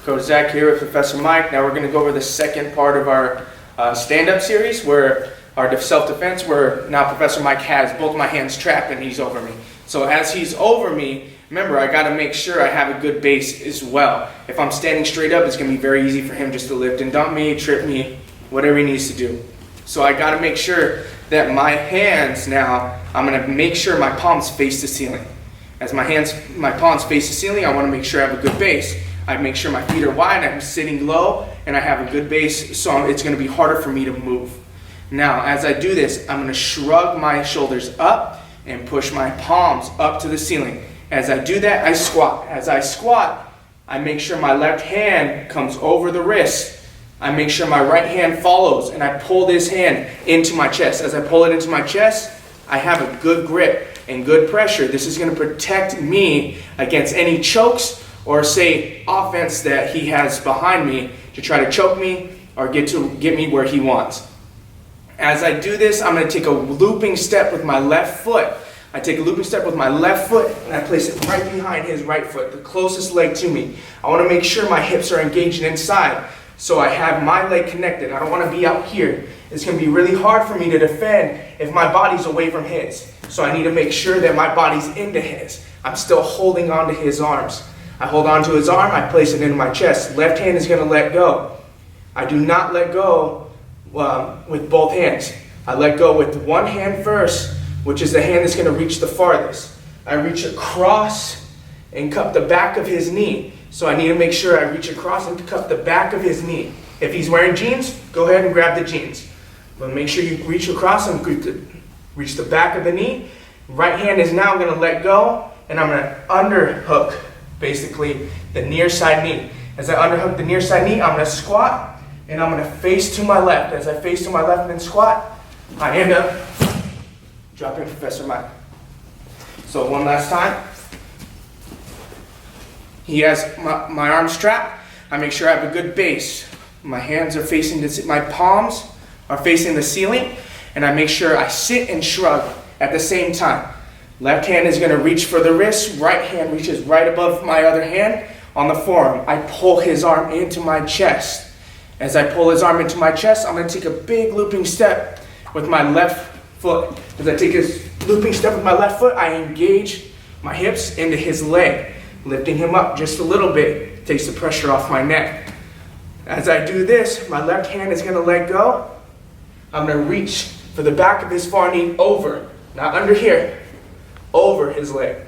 Coach Zach here with Professor Mike. Now we're going to go over the second part of our stand-up series, where our self-defense, where now Professor Mike has both my hands trapped and he's over me. So as he's over me, remember, I got to make sure I have a good base as well. If I'm standing straight up, it's going to be very easy for him just to lift and dump me, trip me, whatever he needs to do. So I got to make sure that my hands now, I'm going to make sure my palms face the ceiling. As my palms face the ceiling, I want to make sure I have a good base. I make sure my feet are wide, I'm sitting low, and I have a good base, so it's going to be harder for me to move. Now, as I do this, I'm going to shrug my shoulders up and push my palms up to the ceiling. As I do that, I squat. As I squat, I make sure my left hand comes over the wrist. I make sure my right hand follows, and I pull this hand into my chest. As I pull it into my chest, I have a good grip and good pressure. This is going to protect me against any chokes or say offense that he has behind me to try to choke me or get me where he wants. As I do this, I'm going to take a looping step with my left foot. I take a looping step with my left foot and I place it right behind his right foot, the closest leg to me. I want to make sure my hips are engaged inside, so I have my leg connected. I don't want to be out here. It's going to be really hard for me to defend if my body's away from his. So I need to make sure that my body's into his. I'm still holding on to his arms. I hold on to his arm, I place it into my chest. Left hand is going to let go. I do not let go with both hands. I let go with one hand first, which is the hand that's going to reach the farthest. I reach across and cup the back of his knee. So I need to make sure I reach across and cup the back of his knee. If he's wearing jeans, go ahead and grab the jeans. But make sure you reach across and reach the back of the knee. Right hand is now going to let go, and I'm going to underhook basically the near side knee. As I underhook the near side knee, I'm going to squat and I'm going to face to my left. As I face to my left and then squat, I end up dropping Professor Mike. So one last time. He has my arms trapped. I make sure I have a good base. My hands are facing my palms are facing the ceiling, and I make sure I sit and shrug at the same time. Left hand is going to reach for the wrist. Right hand reaches right above my other hand on the forearm. I pull his arm into my chest. As I pull his arm into my chest, I'm going to take a big looping step with my left foot. As I take this looping step with my left foot, I engage my hips into his leg, lifting him up just a little bit. Takes the pressure off my neck. As I do this, my left hand is going to let go. I'm going to reach for the back of his far knee over, not under here, over his leg.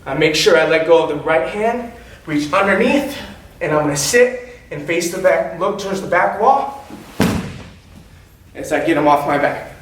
I make sure I let go of the right hand, reach underneath, and I'm going to sit and face the back, look towards the back wall as I get him off my back.